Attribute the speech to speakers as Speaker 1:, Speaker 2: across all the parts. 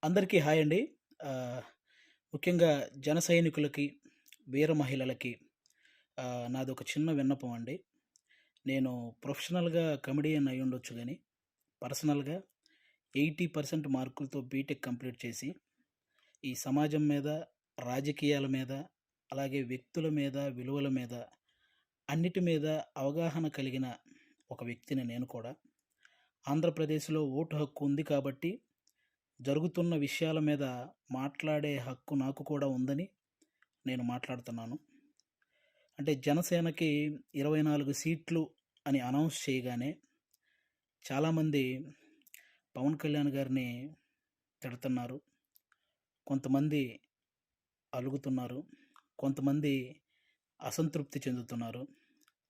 Speaker 1: అందరికీ హాయ్ అండి. ఆహ్, ముఖ్యంగా జన సైనికులకి, వీర మహిళలకి నాదొక చిన్న విన్నపం అండి. నేను ప్రొఫెషనల్‌గా కమెడియన్ అయ్యుండొచ్చు గానీ, పర్సనల్‌గా 80% మార్కులతో బీటెక్ కంప్లీట్ చేసి, ఈ సమాజం మీద, రాజకీయాల మీద, అలాగే వ్యక్తుల మీద, విలువల మీద, అన్నిటి మీద అవగాహన కలిగిన ఒక వ్యక్తిని నేను కూడా. ఆంధ్రప్రదేశ్‌లో ఓటు హక్కు ఉంది కాబట్టి, జరుగుతున్న విషయాల మీద మాట్లాడే హక్కు నాకు కూడా ఉందని నేను మాట్లాడుతున్నాను. అంటే జనసేనకి 24 సీట్లు అని అనౌన్స్ చేయగానే చాలామంది పవన్ కళ్యాణ్ గారిని తిడుతున్నారు. కొంతమంది అలుగుతున్నారు. కొంతమంది అసంతృప్తి చెందుతున్నారు.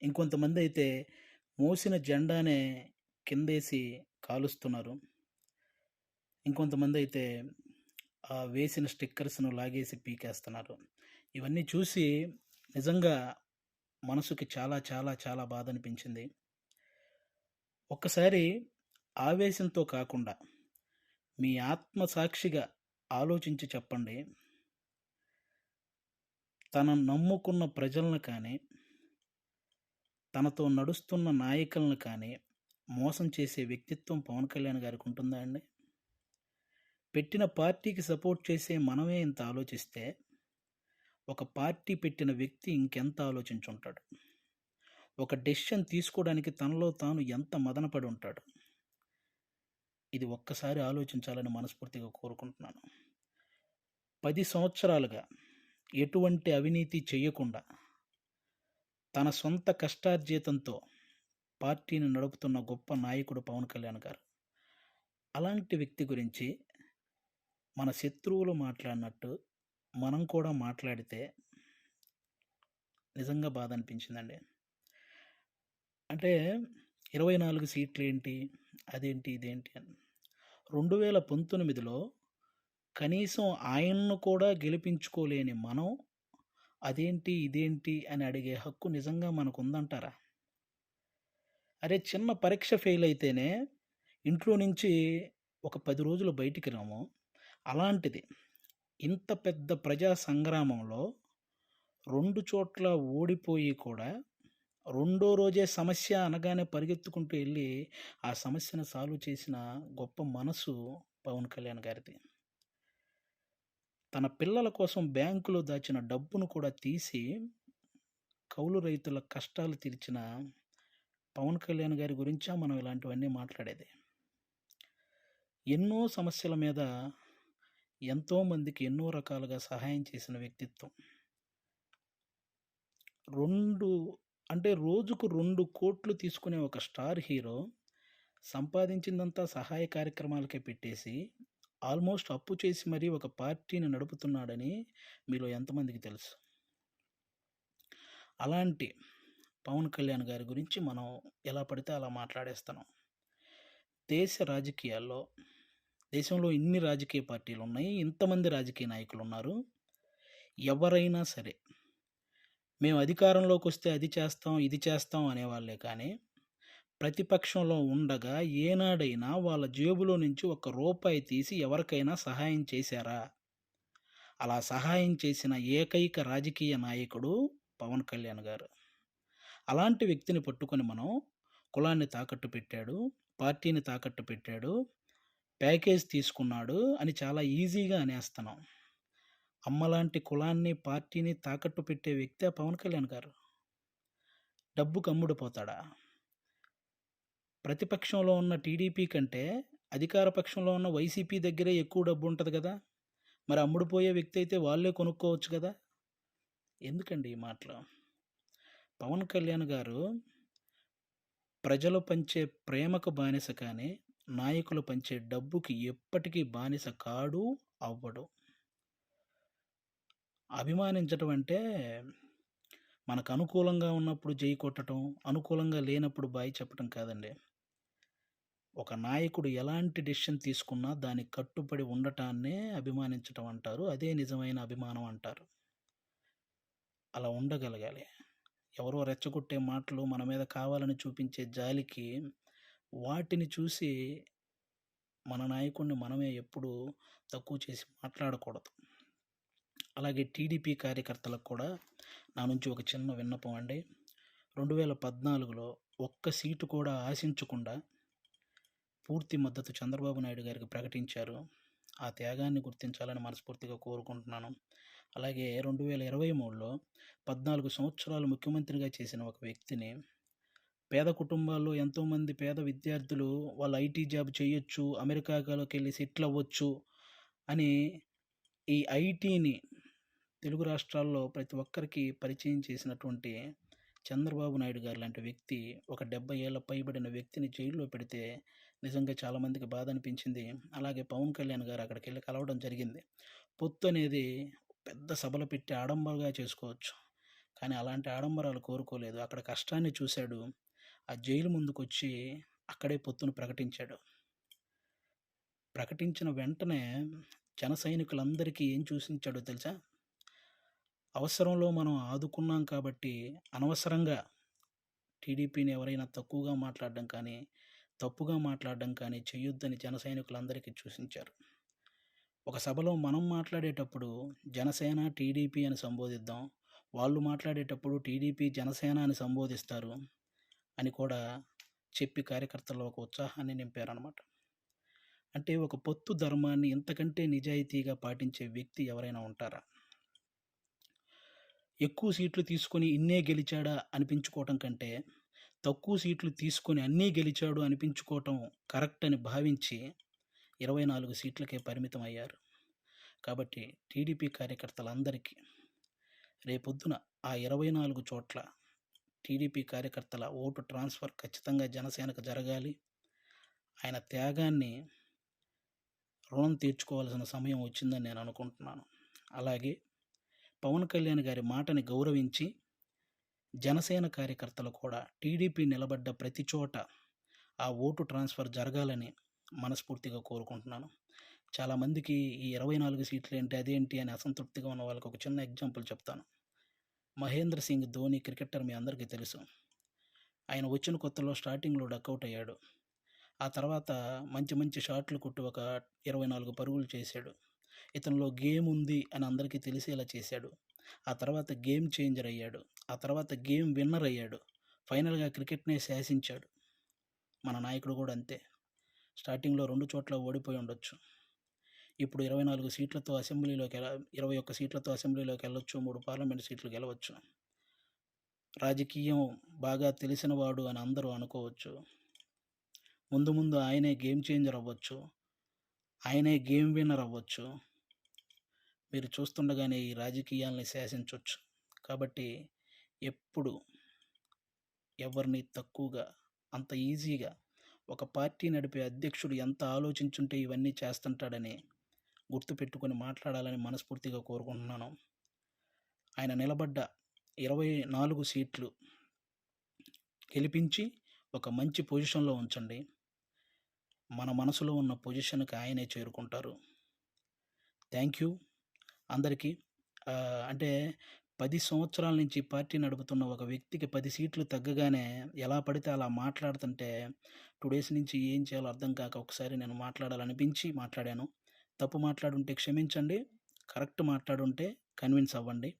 Speaker 1: ఇంకొంతమందయితే మోసిన జెండానే కిందేసి కాలుస్తున్నారు. ఇంకొంతమందయితే వేసిన స్టిక్కర్స్‌ను లాగేసి పీకేస్తున్నారు. ఇవన్నీ చూసి నిజంగా మనసుకి చాలా చాలా చాలా బాధనిపించింది. ఒక్కసారి ఆవేశంతో కాకుండా మీ ఆత్మ సాక్షిగా ఆలోచించి చెప్పండి. తనను నమ్ముకున్న ప్రజలను కానీ, తనతో నడుస్తున్న నాయకులను కానీ మోసం చేసే వ్యక్తిత్వం పవన్ కళ్యాణ్ గారికి ఉంటుందా అండి? పెట్టిన పార్టీకి సపోర్ట్ చేసే మనమే ఇంత ఆలోచిస్తే, ఒక పార్టీ పెట్టిన వ్యక్తి ఇంకెంత ఆలోచించుంటాడు? ఒక డెసిషన్ తీసుకోవడానికి తనలో తాను ఎంత మదనపడి ఉంటాడు? ఇది ఒక్కసారి ఆలోచించాలని మనస్ఫూర్తిగా కోరుకుంటున్నాను. 10 సంవత్సరాలుగా ఎటువంటి అవినీతి చెయ్యకుండా, తన సొంత కష్టార్జితంతో పార్టీని నడుపుతున్న గొప్ప నాయకుడు పవన్ కళ్యాణ్ గారు. అలాంటి వ్యక్తి గురించి మన శత్రువులు మాట్లాడినట్టు మనం కూడా మాట్లాడితే నిజంగా బాధ అనిపించిందండి. అంటే 24 సీట్లేంటి? అదేంటి? ఇదేంటి? అని. 2019లో కనీసం ఆయన్ను కూడా గెలిపించుకోలేని మనం, అదేంటి? ఇదేంటి? అని అడిగే హక్కు నిజంగా మనకుందంటారా? అరే! చిన్న పరీక్ష ఫెయిల్ అయితేనే ఇంట్లో నుంచి ఒక 10 రోజులు బయటికి రాము. అలాంటిది ఇంత పెద్ద ప్రజా సంగ్రామంలో 2 చోట్ల ఓడిపోయి కూడా రెండో రోజే సమస్య అనగానే పరిగెత్తుకుంటూ ఎళ్లి ఆ సమస్యను సాల్వ్ చేసిన గొప్ప మనసు పవన్ కళ్యాణ్ గారిది. తన పిల్లల కోసం బ్యాంకులో దాచిన డబ్బును కూడా తీసి కౌలు రైతుల కష్టాలు తీర్చిన పవన్ కళ్యాణ్ గారి గురించా మనం ఇలాంటివన్నీ మాట్లాడేది. ఎన్నో సమస్యల మీద ఎంతోమందికి ఎన్నో రకాలుగా సహాయం చేసిన వ్యక్తిత్వం. 2 అంటే రోజుకు 2,00,00,000 తీసుకునే ఒక స్టార్ హీరో సంపాదించిందంతా సహాయ కార్యక్రమాలకే పెట్టేసి, ఆల్మోస్ట్ అప్పు చేసి మరీ ఒక పార్టీని నడుపుతున్నాడని మీలో ఎంతమందికి తెలుసు? అలాంటి పవన్ కళ్యాణ్ గారి గురించి మనం ఎలా పడితే అలా మాట్లాడేస్తున్నాం. దేశ రాజకీయాల్లో దేశంలో ఇన్ని రాజకీయ పార్టీలున్నాయి. ఇంతమంది రాజకీయ నాయకులున్నారు. ఎవరైనా సరే, మేము అధికారంలోకొస్తే అది చేస్తాం, ఇది చేస్తాం అనేవాళ్ళే కానీ, ప్రతిపక్షంలో ఉండగా ఏనాడైనా వాళ్ళ జేబులో నుంచి ఒక్క రూపాయి తీసి ఎవరికైనా సహాయం చేశారా? అలా సహాయం చేసిన ఏకైక రాజకీయ నాయకుడు పవన్ కళ్యాణ్ గారు. అలాంటి వ్యక్తిని పట్టుకొని మనం కులాన్ని తాకట్టు పెట్టాడు, పార్టీని తాకట్టు పెట్టాడు, ప్యాకేజ్ తీసుకున్నాడు అని చాలా ఈజీగా అనేస్తున్నాం. అమ్మలాంటి కులాన్ని, పార్టీని తాకట్టు పెట్టే వ్యక్తే పవన్ కళ్యాణ్ గారు. డబ్బుకు అమ్ముడుపోతాడా? ప్రతిపక్షంలో ఉన్న టీడీపీ కంటే అధికార పక్షంలో ఉన్న వైసీపీ దగ్గరే ఎక్కువ డబ్బుంటది గదా! మరి అమ్ముడుపోయే వ్యక్తి అయితే వాళ్ళే కొనుక్కోవచ్చు గదా! ఎందుకండి ఈ మాటలు? పవన్ కళ్యాణ్ గారు ప్రజలు పంచే ప్రేమకు బానిస కానీ, నాయకులు పంచే డబ్బుకి ఎప్పటికీ బానిస కాడు, అవ్వడు. అభిమానించటం అంటే మనకు అనుకూలంగా ఉన్నప్పుడు జై కొట్టటం, అనుకూలంగా లేనప్పుడు బాయ్ చెప్పటం కాదండి. ఒక నాయకుడు ఎలాంటి డెసిషన్ తీసుకున్నా దానికి కట్టుబడి ఉండటాన్నే అభిమానించటం అంటారు. అదే నిజమైన అభిమానం అంటారు. అలా ఉండగలగాలి. ఎవరో రెచ్చగొట్టే మాటలు మన మీద కావాలని చూపించే జాలికి వాటిని చూసి మన నాయకుడిని మనమే ఎప్పుడూ తక్కువ చేసి మాట్లాడకూడదు. అలాగే టీడీపీ కార్యకర్తలకు కూడా నా నుంచి ఒక చిన్న విన్నపం అండి. 2014లో ఒక్క సీటు కూడా ఆశించకుండా పూర్తి మద్దతు చంద్రబాబు నాయుడు గారికి ప్రకటించారు. ఆ త్యాగాన్ని గుర్తించాలని మనస్ఫూర్తిగా కోరుకుంటున్నాను. అలాగే 2023లో 14 సంవత్సరాలు ముఖ్యమంత్రిగా చేసిన ఒక వ్యక్తిని, పేద కుటుంబాల్లో ఎంతోమంది పేద విద్యార్థులు వాళ్ళు ఐటీ జాబ్ చేయొచ్చు, అమెరికాలోకెళ్ళి సెటిల్ అవ్వచ్చు అని ఈ ఐటీని తెలుగు రాష్ట్రాల్లో ప్రతి ఒక్కరికి పరిచయం చేసినటువంటి చంద్రబాబు నాయుడు గారు లాంటి వ్యక్తి ఒక 70 ఏళ్ల పైబడిన వ్యక్తిని జైల్లో పెడితే నిజంగా చాలామందికి బాధ అనిపించింది. అలాగే పవన్ కళ్యాణ్ గారు అక్కడికెళ్ళి కలవడం జరిగింది. పొత్తు అనేది పెద్ద సభలు పెట్టి ఆడంబరగా చేసుకోవచ్చు. కానీ అలాంటి ఆడంబరాలు కోరుకోలేదు. అక్కడ కష్టాన్ని చూశాడు. ఆ జైలు ముందుకొచ్చి అక్కడే పొత్తును ప్రకటించాడు. ప్రకటించిన వెంటనే జన సైనికులందరికీ ఏం చూసించాడో తెలుసా? అవసరంలో మనం ఆదుకున్నాం కాబట్టి అనవసరంగా టీడీపీని ఎవరైనా తక్కువగా మాట్లాడడం కానీ, తప్పుగా మాట్లాడడం కానీ చేయొద్దని జన సైనికులందరికీ సూచించారు. ఒక సభలో మనం మాట్లాడేటప్పుడు జనసేన, టీడీపీ అని సంబోధిద్దాం. వాళ్ళు మాట్లాడేటప్పుడు టీడీపీ, జనసేన అని సంబోధిస్తారు అని కూడా చెప్పి కార్యకర్తల్లో ఒక ఉత్సాహాన్ని నింపారనమాట. అంటే ఒక పొత్తు ధర్మాన్ని ఇంతకంటే నిజాయితీగా పాటించే వ్యక్తి ఎవరైనా ఉంటారా? ఎక్కువ సీట్లు తీసుకొని ఇన్నే గెలిచాడా అనిపించుకోవటం కంటే, తక్కువ సీట్లు తీసుకొని అన్నీ గెలిచాడు అనిపించుకోవటం కరెక్ట్ అని భావించి 24 సీట్లకే పరిమితం అయ్యారు. కాబట్టి టీడీపీ కార్యకర్తలందరికీ రేపొద్దున ఆ 24 చోట్ల టీడీపీ కార్యకర్తల ఓటు ట్రాన్స్ఫర్ ఖచ్చితంగా జనసేనకు జరగాలి. ఆయన త్యాగాన్ని రుణం తీర్చుకోవాల్సిన సమయం వచ్చిందని నేను అనుకుంటున్నాను. అలాగే పవన్ కళ్యాణ్ గారి మాటని గౌరవించి జనసేన కార్యకర్తలు కూడా టీడీపీ నిలబడ్డ ప్రతి చోట ఆ ఓటు ట్రాన్స్ఫర్ జరగాలని మనస్ఫూర్తిగా కోరుకుంటున్నాను. చాలామందికి ఈ 24 సీట్లు ఏంటి, అదేంటి అని అసంతృప్తిగా ఉన్న వాళ్ళకి ఒక చిన్న ఎగ్జాంపుల్ చెప్తాను. మహేంద్ర సింగ్ ధోని క్రికెటర్ మీ అందరికీ తెలుసు. ఆయన వచ్చిన కొత్తలో స్టార్టింగ్‌లో డకౌట్ అయ్యాడు. ఆ తర్వాత మంచి మంచి షాట్లు కొట్టి ఒక 24 పరుగులు చేశాడు. ఇతనిలో గేమ్ ఉంది అని అందరికీ తెలిసేలా చేశాడు. ఆ తర్వాత గేమ్ చేంజర్ అయ్యాడు. ఆ తర్వాత గేమ్ విన్నర్ అయ్యాడు. ఫైనల్‌గా క్రికెట్‌నే శాసించాడు. మన నాయకుడు కూడా అంతే. స్టార్టింగ్‌లో 2 చోట్ల ఓడిపోయి ఉండొచ్చు. ఇప్పుడు 24 సీట్లతో 21 సీట్లతో అసెంబ్లీలోకి వెళ్ళొచ్చు. 3 పార్లమెంట్ సీట్లు గెలవచ్చు. రాజకీయం బాగా తెలిసినవాడు అని అందరూ అనుకోవచ్చు. ముందు ముందు ఆయనే గేమ్ చేంజర్ అవ్వచ్చు. ఆయనే గేమ్ విన్నర్ అవ్వచ్చు. మీరు చూస్తుండగానే ఈ రాజకీయాల్ని శాసించొచ్చు. కాబట్టి ఎప్పుడు ఎవరిని తక్కువగా, అంత ఈజీగా ఒక పార్టీ నడిపే అధ్యక్షుడు ఎంత ఆలోచించుంటే ఇవన్నీ చేస్తుంటాడని గుర్తుపెట్టుకొని మాట్లాడాలని మనస్ఫూర్తిగా కోరుకుంటున్నాను. ఆయన నిలబడ్డ 24 సీట్లు గెలిపించి ఒక మంచి పొజిషన్‌లో ఉంచండి. మన మనసులో ఉన్న పొజిషన్‌కి ఆయనే చేరుకుంటారు. థ్యాంక్ యూ అందరికీ. అంటే 10 సంవత్సరాల నుంచి పార్టీ నడుపుతున్న ఒక వ్యక్తికి 10 సీట్లు తగ్గగానే ఎలా పడితే అలా మాట్లాడుతుంటే 2 డేస్ నుంచి ఏం చేయాలో అర్థం కాక ఒకసారి నేను మాట్లాడాలనిపించి మాట్లాడాను. తప్పు మాట్లాడుంటే క్షమించండి. కరెక్ట్ మాట్లాడుంటే కన్విన్స్ అవ్వండి.